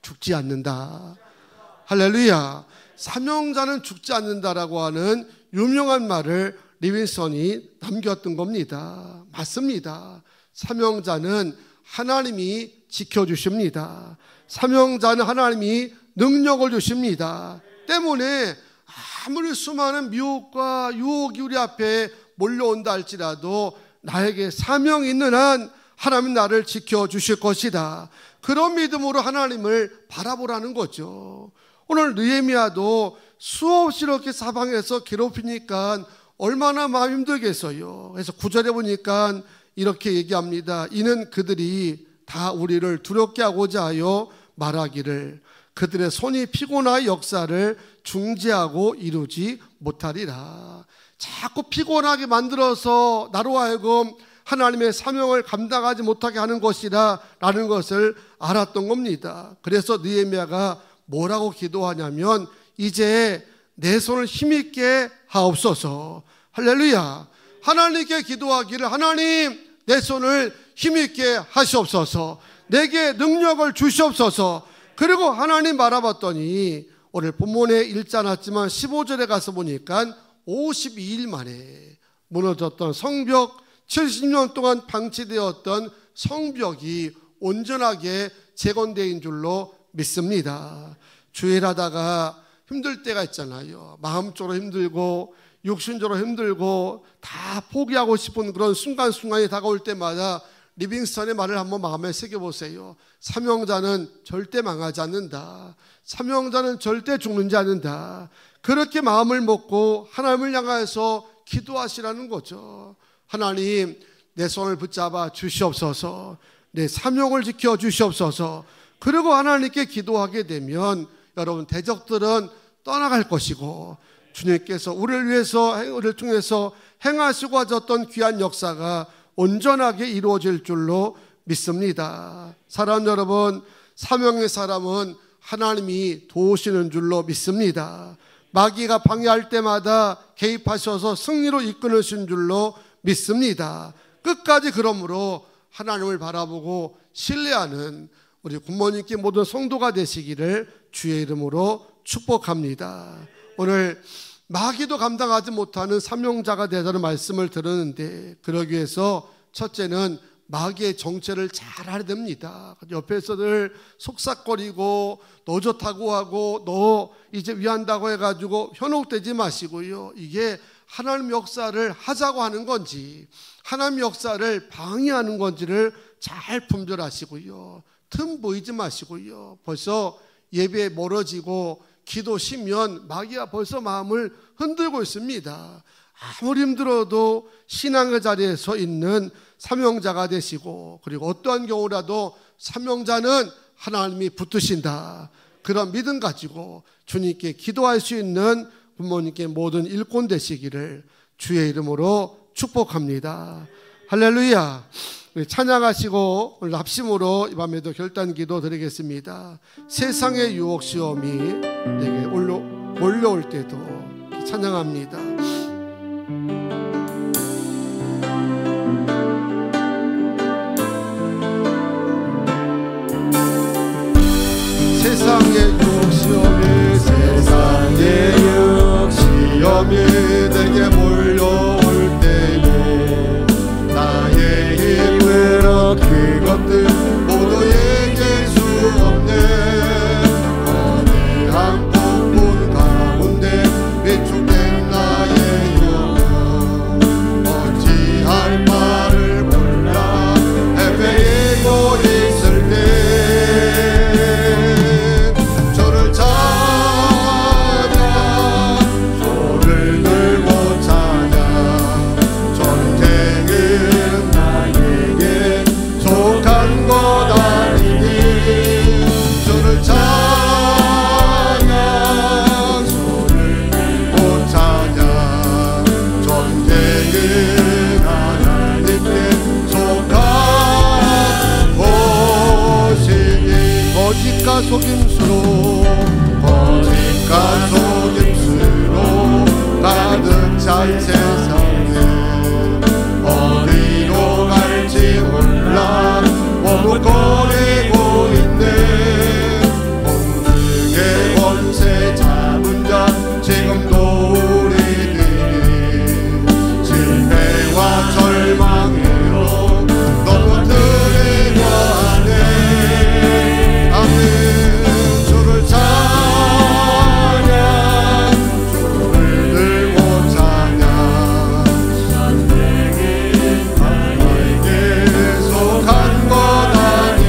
죽지 않는다. 할렐루야. 사명자는 죽지 않는다라고 하는 유명한 말을 리빙스턴이 남겼던 겁니다. 맞습니다. 사명자는 하나님이 지켜주십니다. 사명자는 하나님이 능력을 주십니다. 때문에 아무리 수많은 미혹과 유혹이 우리 앞에 몰려온다 할지라도 나에게 사명이 있는 한 하나님 나를 지켜주실 것이다. 그런 믿음으로 하나님을 바라보라는 거죠. 오늘 느헤미야도 수없이 이렇게 사방에서 괴롭히니까 얼마나 마음 힘들겠어요. 그래서 9절에 보니까 이렇게 얘기합니다. 이는 그들이 다 우리를 두렵게 하고자 하여 말하기를 그들의 손이 피곤하여 역사를 중지하고 이루지 못하리라. 자꾸 피곤하게 만들어서 나로 하여금 하나님의 사명을 감당하지 못하게 하는 것이라 라는 것을 알았던 겁니다. 그래서 느헤미야가 뭐라고 기도하냐면 이제 내 손을 힘있게 하옵소서. 할렐루야. 하나님께 기도하기를 하나님 내 손을 힘있게 하시옵소서. 내게 능력을 주시옵소서. 그리고 하나님 바라봤더니 오늘 본문에 읽지 않았지만 15절에 가서 보니까 52일 만에 무너졌던 성벽, 70년 동안 방치되었던 성벽이 온전하게 재건된 줄로 믿습니다. 주일하다가 힘들 때가 있잖아요. 마음적으로 힘들고 육신적으로 힘들고 다 포기하고 싶은 그런 순간순간이 다가올 때마다 리빙스턴의 말을 한번 마음에 새겨보세요. 사명자는 절대 망하지 않는다. 사명자는 절대 죽는지 않는다. 그렇게 마음을 먹고 하나님을 향해서 기도하시라는 거죠. 하나님, 내 손을 붙잡아 주시옵소서. 내 사명을 지켜 주시옵소서. 그리고 하나님께 기도하게 되면 여러분, 대적들은 떠나갈 것이고 주님께서 우리를 위해서, 우리를 통해서 행하시고 하셨던 귀한 역사가 온전하게 이루어질 줄로 믿습니다. 사랑하는 여러분, 사명의 사람은 하나님이 도우시는 줄로 믿습니다. 마귀가 방해할 때마다 개입하셔서 승리로 이끄시는 줄로 믿습니다. 끝까지 그러므로 하나님을 바라보고 신뢰하는 우리 굿모닝께 모든 성도가 되시기를 주의 이름으로 축복합니다. 오늘 마귀도 감당하지 못하는 사명자가 되자는 말씀을 들었는데, 그러기 위해서 첫째는 마귀의 정체를 잘 알아야 됩니다. 옆에서들 속삭거리고 너 좋다고 하고 너 이제 위한다고 해가지고 현혹되지 마시고요. 이게 하나님 역사를 하자고 하는 건지 하나님 역사를 방해하는 건지를 잘 분별하시고요. 틈 보이지 마시고요. 벌써 예배에 멀어지고 기도 쉬면 마귀가 벌써 마음을 흔들고 있습니다. 아무리 힘들어도 신앙의 자리에 서 있는 사명자가 되시고, 그리고 어떠한 경우라도 사명자는 하나님이 붙드신다, 그런 믿음 가지고 주님께 기도할 수 있는 부모님께 모든 일꾼 되시기를 주의 이름으로 축복합니다. 할렐루야. 우리 찬양하시고 오늘 합심으로 이 밤에도 결단기도 드리겠습니다. 세상의 유혹 시험이 내게 몰려올 때도 찬양합니다. 세상의 유혹 시험이, 세상의 유혹 시험이 내게 몰려올 때도 나의 힘으로 그것들 모두 이길 수 없네. 거대한 폭풍 가운데 위축된 나의 영혼, 어찌할 바를 몰라 헤매이고 있을 때 주를 찾아, 손을 들고 찾아. 전쟁은 나에게 속한 것 아니니 주를 찾아, 손을 들고 찾아. 전쟁은 하나님께 속한 것이니 거짓과 속임수로, 거짓과 속임수로 가득 찬 세상에 어디로 갈지 몰라 머뭇거리고 있네. 공중의 권세 잡은 자 지금도 우리들이 실패와 절망으로 넘어뜨리려 하네. 아멘. 주를 찬양, 주를 들고 찬양. 나에게 속한 것 아니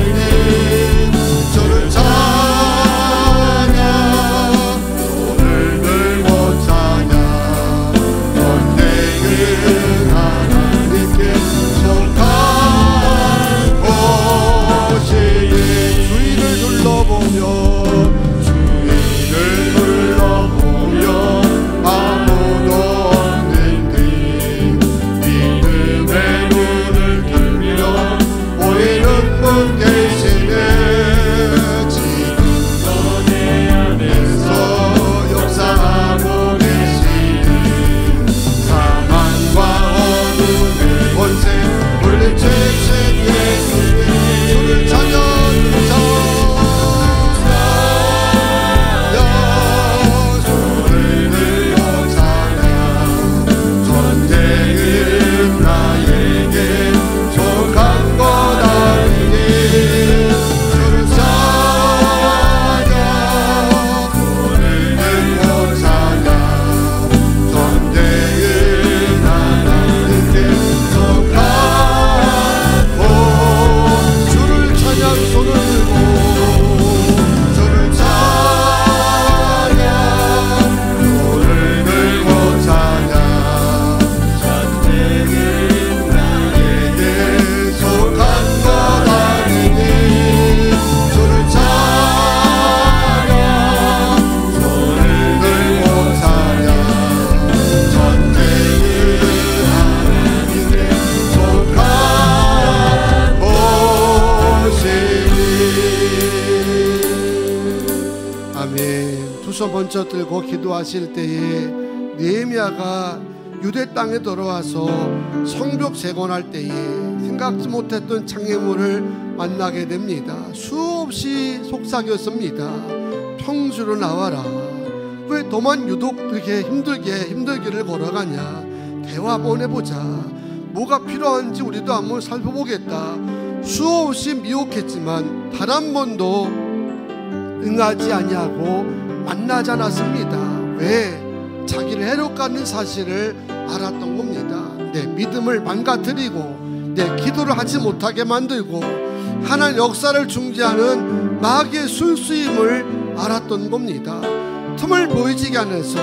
성소 먼저 들고 기도하실 때에 느헤미야가 유대 땅에 들어와서 성벽 재건할 때에 생각지 못했던 장애물을 만나게 됩니다. 수없이 속삭였습니다. 평주로 나와라. 왜 너만 유독 이렇게 힘들기를 걸어가냐. 대화 보내보자. 뭐가 필요한지 우리도 한번 살펴보겠다. 수없이 미혹했지만 단 한 번도 응하지 아니하고 만나지 않았습니다. 왜? 자기를 해롭가는 사실을 알았던 겁니다. 내 믿음을 망가뜨리고 내 기도를 하지 못하게 만들고 하나님 역사를 중지하는 마귀의 순수임을 알았던 겁니다. 틈을 보이지게 않아서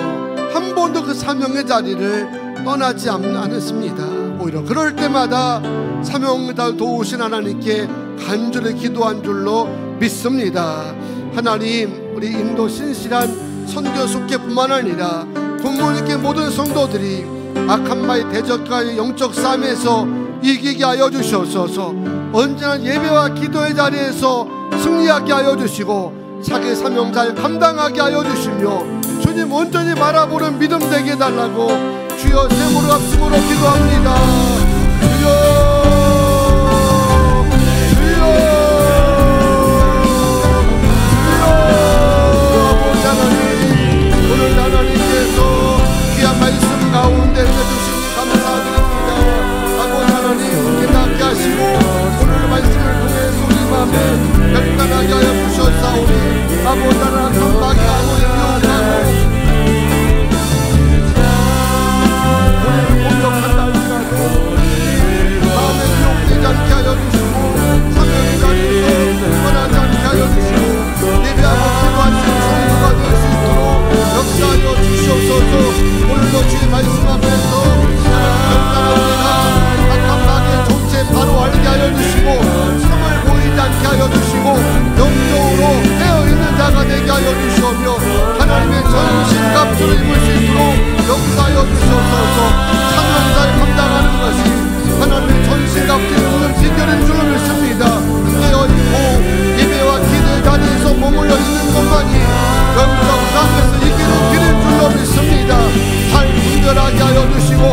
한 번도 그 사명의 자리를 떠나지 않았습니다. 오히려 그럴 때마다 사명을 도우신 하나님께 간절히 기도한 줄로 믿습니다. 하나님, 우리 인도 신실한 선교 숙회뿐만 아니라 부모님께 모든 성도들이 악한 마의 대적과의 영적 싸움에서 이기게 하여 주시옵소서. 언제나 예배와 기도의 자리에서 승리하게 하여 주시고 자기 사명 잘 감당하게 하여 주시며 주님 온전히 바라보는 믿음 되게 해달라고 주여 제물로 합심으로 기도합니다. 주여 말씀 가운데 주시니 감사드립니다. 아버지 하나님 깨닫게 하시고 오늘 말씀을 통해서 우리 마음에 결단하게 하여 주셨사오니 아버지 하나님 감사하게 하고 인용하고 오늘 공격한다 할지라도 마음에 미혹되지 않게 하여 주시고 사명의 자리에서 떠나지 않게 하여 주시고 예배하고 기도하시는 성도가 될 수 있도록 역사하여 주시옵소서. 오늘도 주의 말씀 앞에서 결단합니다. 악한 마귀의 정체 바로 알게 하여 주시고 성을 보이지 않게 하여 주시고 영적으로 깨어있는 자가 되게 하여 주시오며 하나님의 전신 갑주를 입을 수 있도록 역사하여 주시옵소서. 사명자를 감당하는 것이 하나님의 전신 갑주를 입는 비결인 줄로 믿습니다. 깨어있고 예배와 기도의 자리에서 머물러 있는 것만이 영적 싸움에서 이기는 길인 줄로 믿습니다. 분별하게 하여 주시고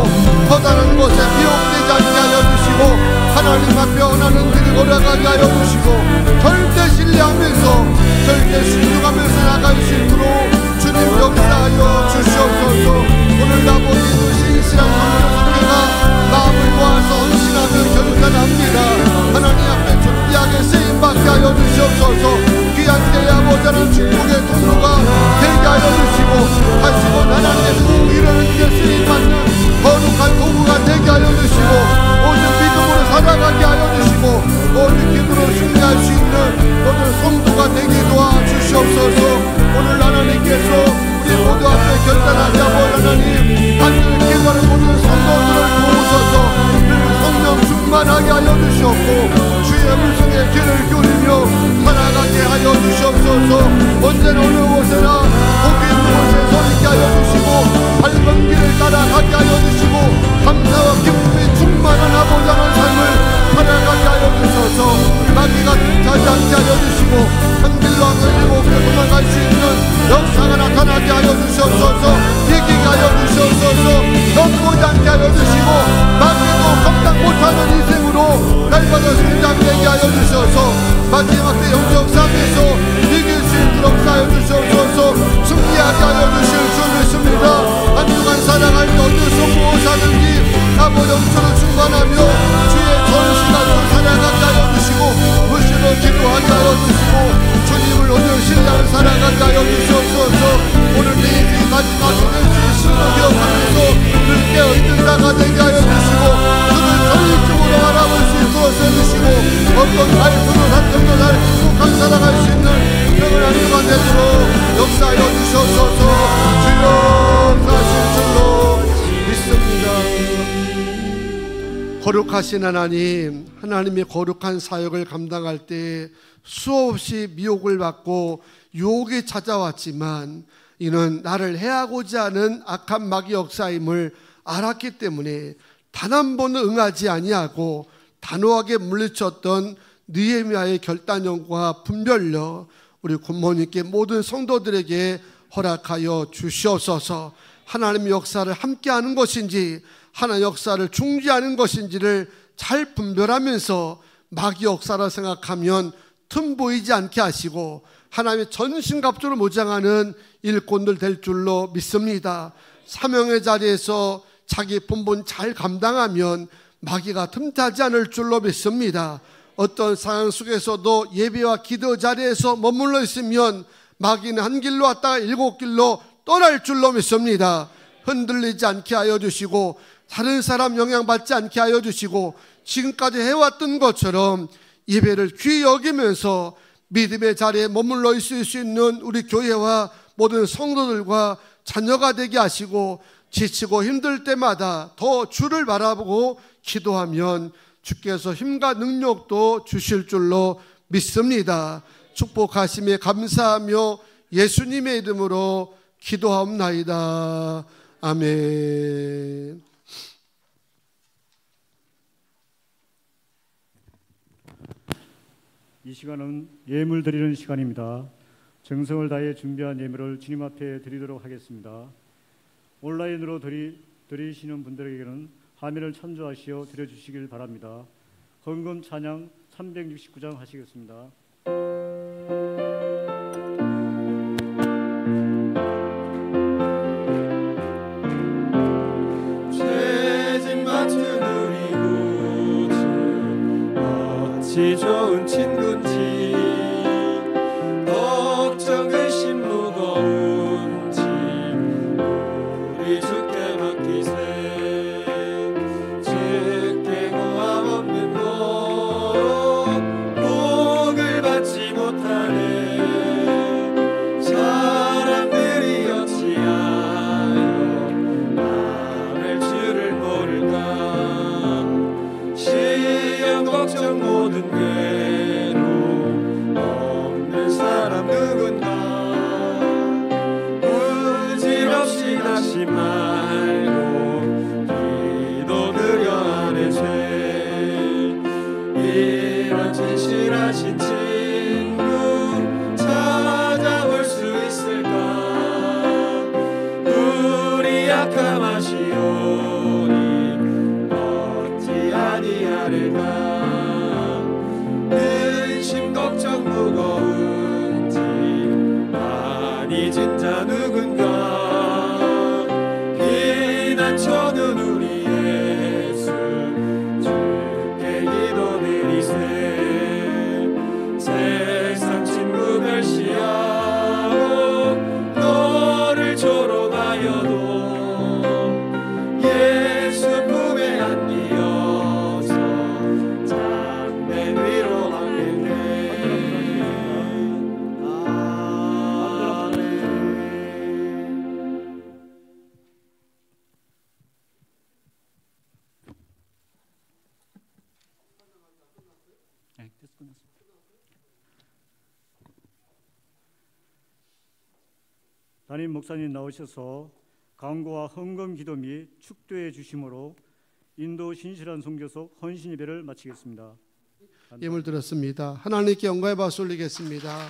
커다란 것에 미혹되지 않게 하여 주시고 하나님 앞에 원하는 길을 걸어가게 하여 주시고 절대 신뢰하면서 절대 순종하면서 나갈 수 있도록 주님 역사하여 주시옵소서. 오늘 아버지도 신실한 성도가 마음을 모아서 헌신하며 결단합니다. 하나님 앞에 존귀하게 쓰임받게 하여 주시옵소서. 귀한 때에 아버지 하나님 축복의 통로가 되게 하여 주시고 다시 곧 하나님의 부이를 쓰임받는 거룩한 도구가 되게 하여 주시고 오늘 믿음으로 살아가게 하여 주시고 오늘 기도로 승리할 수 있는 모든 성도가 되게 도와주시옵소서. 오늘 하나님께서 우리 모두 앞에 결단하게 하고 하나님 간절히 기도하는 모든 성도들을 도우셔서 성령 충만하게 하여 주시옵고 주의 물성의 길을 기울이며 살아가게 하여 주시옵소서. 언제나 어느 곳에나 복이 있는 곳에 서 있게 하여 주시고 밝은 길을 따라가게 하여 주시고 감사와 기쁨이 충만한 아버지 하나님의 삶을 살아가게 하여 주셔서 마귀가 차지 않게 하여 주시고 한 길로 한 길로 도망갈 수 있는 역사가 나타나게 하여 주시옵소서. 이기게 하여 주시옵소서. 넘보지 않게 하여 주시고 마귀도 감당 못하는 인생으로 날마다 성장되게 하여 주셔서 마지막 때 영적 싸움에서 이길 수 있도록 하여 주시옵소서. 승리하게 하여 주실 줄 믿습니다. 한동안 살아갈 때 어디서 무엇하든지 아버지 영적으로 충만하며 주의 전신하고 살아가게 하여 주시고 무시로 기도하게 하여 주시고 주님을 오늘 신뢰하는 살아가게 하여 주시옵소서. 오늘 내 인생이 마지막이 될 수 있음을 기억하면서 늘 깨어있는 자가 되게 하여 주시고 주를 전인적으로 바라볼 수 있도록 해주시고 어떤 말투로 산정도 잘 행복하게 살아갈 수 있는 그런 안주가 되도록 역사하여 주셔서 주여 사실 줄로 믿습니다. 거룩하신 하나님, 하나님의 거룩한 사역을 감당할 때 수없이 미혹을 받고 유혹이 찾아왔지만 이는 나를 해하고자 하는 악한 마귀 역사임을 알았기 때문에 단 한 번은 응하지 아니하고 단호하게 물리쳤던 느헤미야의 결단력과 분별력 우리 굿모님께 모든 성도들에게 허락하여 주시옵소서. 하나님의 역사를 함께하는 것인지 하나님의 역사를 중지하는 것인지를 잘 분별하면서 마귀 역사라 생각하면 틈 보이지 않게 하시고 하나님의 전신갑주로 무장하는 일꾼들 될 줄로 믿습니다. 사명의 자리에서 자기 본분 잘 감당하면 마귀가 틈타지 않을 줄로 믿습니다. 어떤 상황 속에서도 예배와 기도 자리에서 머물러 있으면 마귀는 한 길로 왔다가 7길로 떠날 줄로 믿습니다. 흔들리지 않게 하여 주시고 다른 사람 영향받지 않게 하여 주시고 지금까지 해왔던 것처럼 예배를 귀히 여기면서 믿음의 자리에 머물러 있을 수 있는 우리 교회와 모든 성도들과 자녀가 되게 하시고 지치고 힘들 때마다 더 주를 바라보고 기도하면 주께서 힘과 능력도 주실 줄로 믿습니다. 축복하심에 감사하며 예수님의 이름으로 기도하옵나이다. 아멘. 이 시간은 예물 드리는 시간입니다. 정성을 다해 준비한 예물을 주님 앞에 드리도록 하겠습니다. 온라인으로 드리시는 분들에게는 화면을 참조하시어 드려주시길 바랍니다. 헌금 찬양 369장 하시겠습니다. 죄짐 맡은 우리 구주 어찌 좋은 친구인지 걱정 근심 무거운지 우리 주께 맡기세. 주께 고함 없는 곳 복을 받지 못하네. 사람들이 어찌하여 나를 주를 모를까. 시험 걱정 모든 괴로움 없는 사람 누군가. 부질없이 다시 말고 기도 드려 하네 죄. 이런 진실하신 친구 찾아올 수 있을까. 우리 약함 아시오니 어찌 아니하리까. 근심 걱정 무거운지 많이 진 자 누군가. 피난처는 우리 예수 주께 기도드리세. 세상 친구 멸시하고 너를 조롱하여도 예수 품에 안기어서 잠든 위로하겠네. 아멘. 담임 목사님 나오셔서 강구와 헌금 기도 및 축도해 주심으로 인도 신실한 선교속 헌신 예배를 마치겠습니다. 예물 드렸습니다. 하나님께 영광의 박수 올리겠습니다.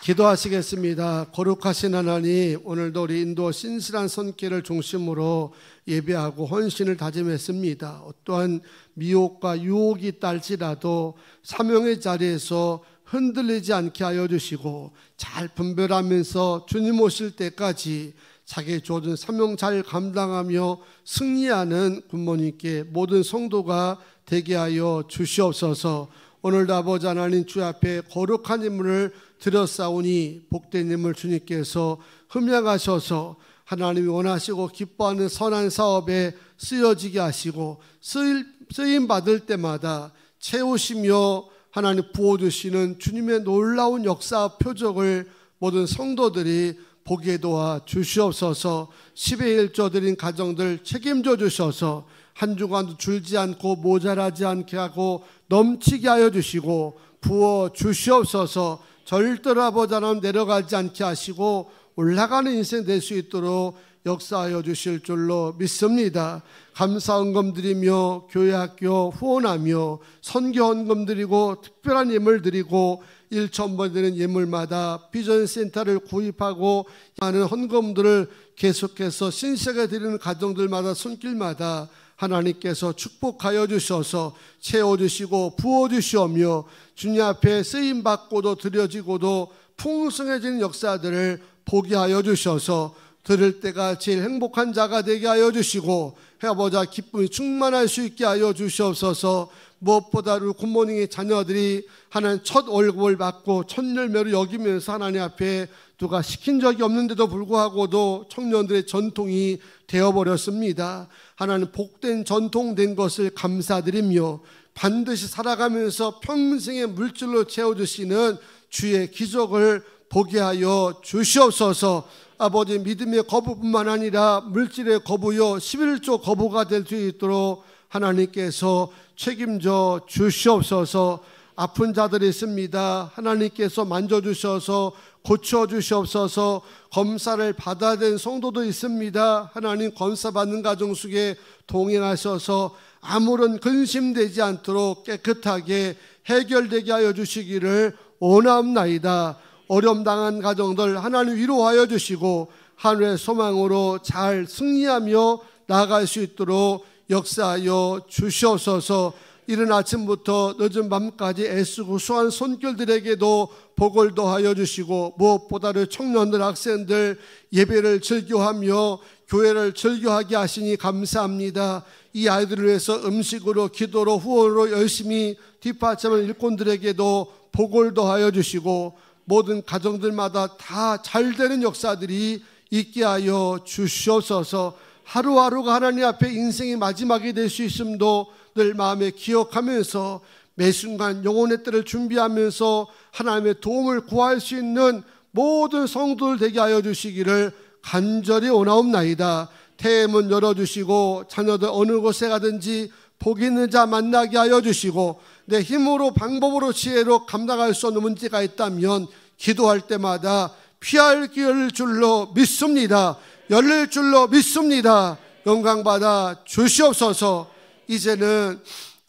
기도하시겠습니다. 거룩하신 하나님, 오늘도 우리 인도 신실한 선교를 중심으로 예배하고 헌신을 다짐했습니다. 어떠한 미혹과 유혹이 있다 할지라도 사명의 자리에서 흔들리지 않게 하여 주시고 잘 분별하면서 주님 오실 때까지 자기 주어진 사명 잘 감당하며 승리하는 부모님께 모든 성도가 되게 하여 주시옵소서. 오늘도 아버지 하나님 주 앞에 거룩한 예물을 드렸사오니 복된 예물 주님께서 흠양하셔서 하나님이 원하시고 기뻐하는 선한 사업에 쓰여지게 하시고 쓰임 받을 때마다 채우시며 하나님 부어주시는 주님의 놀라운 역사 표적을 모든 성도들이 보게 도와 주시옵소서. 10의 1조 드린 가정들 책임져 주셔서 한 주간도 줄지 않고 모자라지 않게 하고 넘치게 하여 주시고 부어 주시옵소서. 절대로 아버지 하나님 내려가지 않게 하시고 올라가는 인생 될 수 있도록 역사하여 주실 줄로 믿습니다. 감사 헌금 드리며 교회 학교 후원하며 선교 헌금 드리고 특별한 예물 드리고 1,000번 되는 예물마다 비전센터를 구입하고 많은 헌금들을 계속해서 신세가 드리는 가정들마다 손길마다 하나님께서 축복하여 주셔서 채워주시고 부어주시오며 주님 앞에 쓰임받고도 드려지고도 풍성해지는 역사들을 보게 하여 주셔서 들을 때가 제일 행복한 자가 되게 하여 주시고 해보자 기쁨이 충만할 수 있게 하여 주시옵소서. 무엇보다 우리 굿모닝의 자녀들이 하나님 첫 월급을 받고 첫 열매로 여기면서 하나님 앞에 누가 시킨 적이 없는데도 불구하고도 청년들의 전통이 되어버렸습니다. 하나님 복된 전통된 것을 감사드리며 반드시 살아가면서 평생의 물질로 채워주시는 주의 기적을 보게 하여 주시옵소서. 아버지 믿음의 거부뿐만 아니라 물질의 거부요 11조 거부가 될 수 있도록 하나님께서 책임져 주시옵소서. 아픈 자들이 있습니다. 하나님께서 만져주셔서 고쳐주시옵소서. 검사를 받아야 되는 성도도 있습니다. 하나님 검사받는 가정 속에 동행하셔서 아무런 근심되지 않도록 깨끗하게 해결되게 하여 주시기를 원하옵나이다. 어려움 당한 가정들 하나님 위로하여 주시고 하늘의 소망으로 잘 승리하며 나아갈 수 있도록 역사하여 주시옵소서. 이른 아침부터 늦은 밤까지 애쓰고 수고한 손길들에게도 복을 더하여 주시고 무엇보다도 청년들 학생들 예배를 즐겨하며 교회를 즐겨하게 하시니 감사합니다. 이 아이들을 위해서 음식으로 기도로 후원으로 열심히 뒷받침하는 일꾼들에게도 복을 더하여 주시고 모든 가정들마다 다 잘되는 역사들이 있게 하여 주시옵소서. 하루하루가 하나님 앞에 인생의 마지막이 될 수 있음도 늘 마음에 기억하면서 매 순간 영혼의 때를 준비하면서 하나님의 도움을 구할 수 있는 모든 성도들 되게 하여 주시기를 간절히 원하옵나이다. 태문 열어주시고 자녀들 어느 곳에 가든지 복 있는 자 만나게 하여 주시고 내 힘으로 방법으로 지혜로 감당할 수 없는 문제가 있다면 기도할 때마다 피할 길을 줄로 믿습니다. 열릴 줄로 믿습니다. 영광받아 주시옵소서. 이제는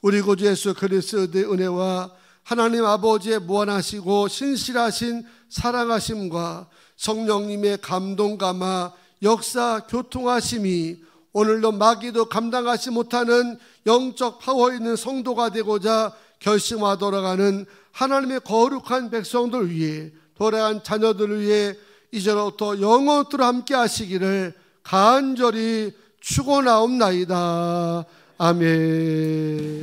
우리 구주 예수 그리스도의 은혜와 하나님 아버지의 무한하시고 신실하신 사랑하심과 성령님의 감동감화 역사 교통하심이 오늘도 마귀도 감당하지 못하는 영적 파워 있는 성도가 되고자 결심하도록 하는 하나님의 거룩한 백성들 위해 도래한 자녀들을 위해 이제로부터 영원토록 함께 하시기를 간절히 축원하옵나이다. 아멘.